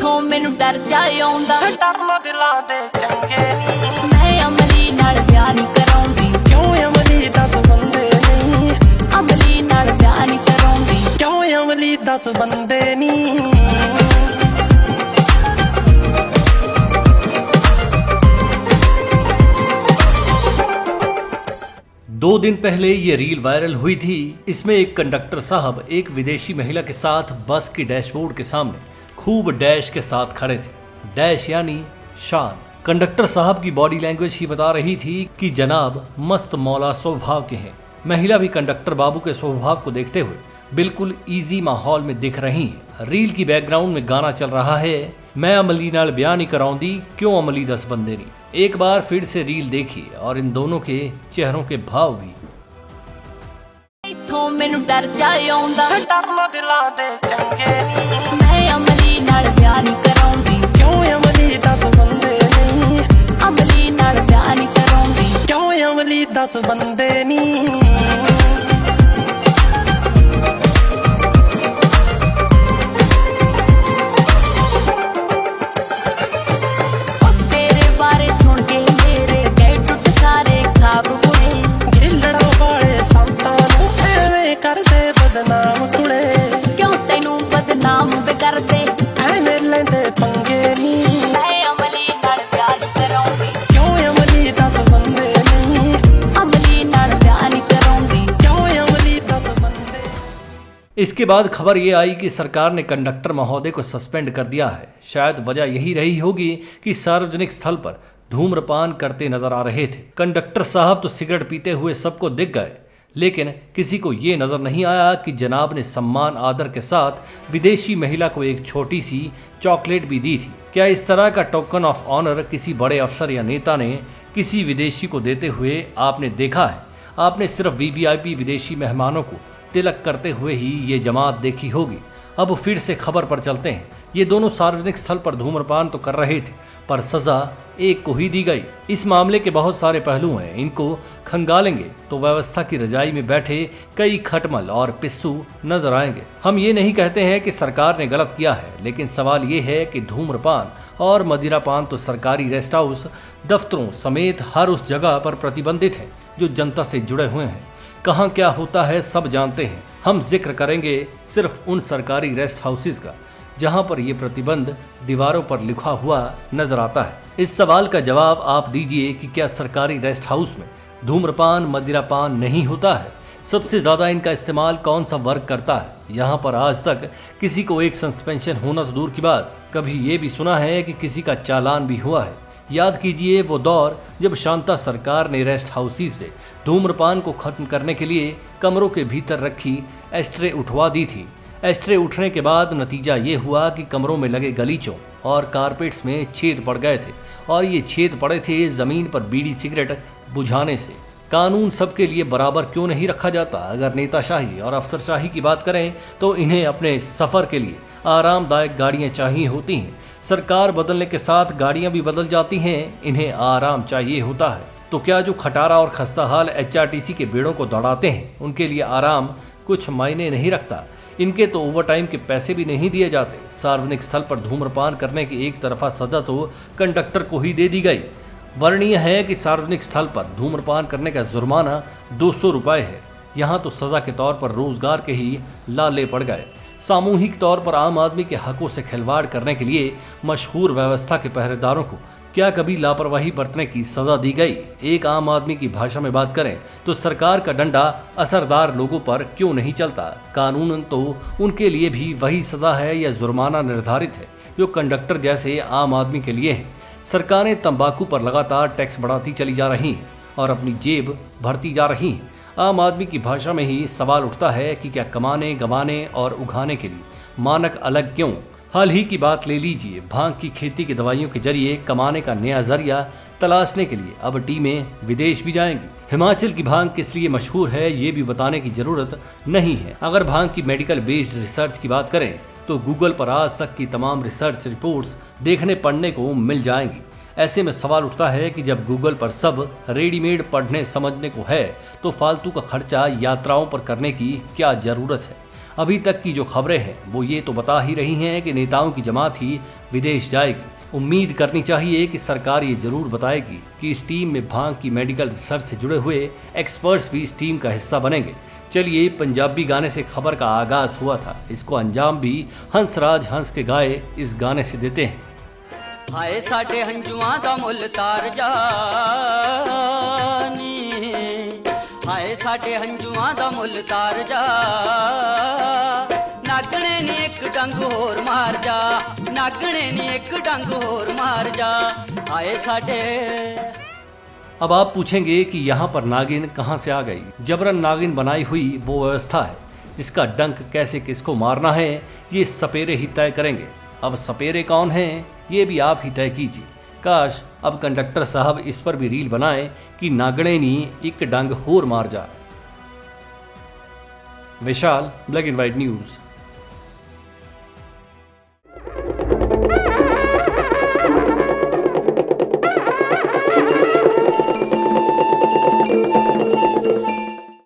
इथों मैनू डर जाए आउंदा डरना दिलां दे चंगे नी मैं अमली नाल प्यार नहीं कराउंदी क्यों अमली 10 बंदे नी अमली नाल प्यार नहीं कराउंदी क्यों अमली 10 बंदे नी। 2 दिन पहले ये रील वायरल हुई थी। इसमें एक कंडक्टर साहब एक विदेशी महिला के साथ बस के डैशबोर्ड के सामने खूब डैश के साथ खड़े थे। डैश यानी शान। कंडक्टर साहब की बॉडी लैंग्वेज ही बता रही थी कि जनाब मस्त मौला स्वभाव के हैं। महिला भी कंडक्टर बाबू के स्वभाव को देखते हुए बिल्कुल इजी माहौल में दिख रही है। रील की बैकग्राउंड में गाना चल रहा है, मैं अमली नाल ब्याह नहीं कराउंदी क्यों अमली 10 बंदे नी। एक बार फिर से रील देखिए और इन दोनों के चेहरों के भाव भी। इथों मैनू डर जाए आउंदा डरना दिलां दे चंगे नी मैं अमली नाल प्यार नहीं कराउंदी क्यों अमली 10 बंदे नी अमली नाल प्यार नहीं कराउंदी क्यों अमली 10 बंदे नी। तेरे बारे सुन के मेरे गए टुट सारे ख्वाब हुए गिलड़ा वाले संतां नूं एवें करदे बदनाम कुड़े क्यों तैनू बदनाम वे करदे एवें लैंदे पंगे नी मैं अमली नाल प्यार नहीं कराउंदी क्यों अमली 10 बंदे नी अमली नाल प्यार नहीं कराउंदी क्यों अमली 10 बंदे। इसके बाद खबर ये आई कि सरकार ने कंडक्टर महोदय को सस्पेंड कर दिया है। शायद वजह यही रही होगी कि सार्वजनिक स्थल पर धूम्रपान करते नजर आ रहे थे। कंडक्टर साहब तो सिगरेट पीते हुए सबको दिख गए, लेकिन किसी को ये नजर नहीं आया कि जनाब ने सम्मान आदर के साथ विदेशी महिला को एक छोटी सी चॉकलेट भी दी थी। क्या इस तरह का टोकन ऑफ ऑनर किसी बड़े अफसर या नेता ने किसी विदेशी को देते हुए आपने देखा है? आपने सिर्फ वीवीआईपी विदेशी मेहमानों को तिलक करते हुए ही ये जमात देखी होगी। अब फिर से खबर पर चलते हैं। ये दोनों सार्वजनिक स्थल पर धूम्रपान तो कर रहे थे, पर सजा एक को ही दी गई। इस मामले के बहुत सारे पहलू हैं। इनको खंगालेंगे तो व्यवस्था की रजाई में बैठे कई खटमल और पिस्सू नजर आएंगे। हम ये नहीं कहते हैं कि सरकार ने गलत किया है, लेकिन सवाल ये है कि धूम्रपान और मदिरापान तो सरकारी रेस्ट हाउस, दफ्तरों समेत हर उस जगह पर प्रतिबंधित है जो जनता से जुड़े हुए हैं। कहाँ क्या होता है सब जानते हैं। हम जिक्र करेंगे सिर्फ उन सरकारी रेस्ट हाउसेस का जहां पर यह प्रतिबंध दीवारों पर लिखा हुआ नजर आता है। इस सवाल का जवाब आप दीजिए कि क्या सरकारी रेस्ट हाउस में धूम्रपान मदिरापान नहीं होता है? सबसे ज्यादा इनका इस्तेमाल कौन सा वर्ग करता है? यहाँ पर आज तक किसी को एक सस्पेंशन होना तो दूर की बात, कभी ये भी सुना है कि किसी का चालान भी हुआ है। याद कीजिए वो दौर जब शांता सरकार ने रेस्ट हाउसेस से धूम्रपान को खत्म करने के लिए कमरों के भीतर रखी एस्ट्रे उठवा दी थी। एस्ट्रे उठने के बाद नतीजा ये हुआ कि कमरों में लगे गलीचों और कारपेट्स में छेद पड़ गए थे, और ये छेद पड़े थे जमीन पर बीड़ी सिगरेट बुझाने से। कानून सबके लिए बराबर क्यों नहीं रखा जाता? अगर नेताशाही और अफसरशाही की बात करें तो इन्हें अपने सफर के लिए आरामदायक गाड़ियां चाहिए होती हैं। सरकार बदलने के साथ गाड़ियां भी बदल जाती हैं, इन्हें आराम चाहिए होता है। तो क्या जो खटारा और खस्ताहाल एचआरटीसी के बेड़ों को दौड़ाते हैं उनके लिए आराम कुछ मायने नहीं रखता? इनके तो ओवरटाइम के पैसे भी नहीं दिए जाते। सार्वजनिक स्थल पर धूम्रपान करने की एक तरफा सजा तो कंडक्टर को ही दे दी गई। वर्णनीय है कि सार्वजनिक स्थल पर धूम्रपान करने का जुर्माना 200 रुपये है। यहाँ तो सजा के तौर पर रोजगार के ही लाले पड़ गए। सामूहिक तौर पर आम आदमी के हकों से खिलवाड़ करने के लिए मशहूर व्यवस्था के पहरेदारों को क्या कभी लापरवाही बरतने की सजा दी गई? एक आम आदमी की भाषा में बात करें तो सरकार का डंडा असरदार लोगों पर क्यों नहीं चलता? कानूनन तो उनके लिए भी वही सजा है या जुर्माना निर्धारित है जो कंडक्टर जैसे आम आदमी के लिए है। सरकारें तंबाकू पर लगातार टैक्स बढ़ाती चली जा रही हैं और अपनी जेब भरती जा रही हैं। आम आदमी की भाषा में ही सवाल उठता है कि क्या कमाने गंवाने और उगाने के लिए मानक अलग क्यों? हाल ही की बात ले लीजिए, भांग की खेती की दवाइयों के जरिए कमाने का नया जरिया तलाशने के लिए अब टीमें विदेश भी जाएंगी। हिमाचल की भांग किस लिए मशहूर है ये भी बताने की जरूरत नहीं है। अगर भांग की मेडिकल बेस्ड रिसर्च की बात करें तो गूगल पर आज तक की तमाम रिसर्च रिपोर्ट्स देखने पढ़ने को मिल जाएंगी। ऐसे में सवाल उठता है कि जब गूगल पर सब रेडीमेड पढ़ने समझने को है तो फालतू का खर्चा यात्राओं पर करने की क्या जरूरत है? अभी तक की जो खबरें हैं वो ये तो बता ही रही हैं कि नेताओं की जमात ही विदेश जाएगी। उम्मीद करनी चाहिए कि सरकार ये जरूर बताएगी कि इस टीम में भांग की मेडिकल रिसर्च से जुड़े हुए एक्सपर्ट्स भी इस टीम का हिस्सा बनेंगे। चलिए, पंजाबी गाने से खबर का आगाज हुआ था, इसको अंजाम भी हंसराज हंस के गाए इस गाने से देते हैं। हाय साडे हंजुआं दा मुल तार जानी, हाय साडे हंजुआं दा मुल तार जा, नागणे ने एक डंग होर मार जा, नागणे ने एक डंग होर मार जा, हाय साडे। अब आप पूछेंगे कि यहाँ पर नागिन कहाँ से आ गई। जबरन नागिन बनाई हुई वो व्यवस्था है जिसका डंक कैसे किसको मारना है ये सपेरे ही तय करेंगे। अब सपेरे कौन हैं ये भी आप ही तय कीजिए। काश अब कंडक्टर साहब इस पर भी रील बनाए कि नागणे नी एक डंग होर मार जा। विशाल, ब्लैक एंड व्हाइट न्यूज।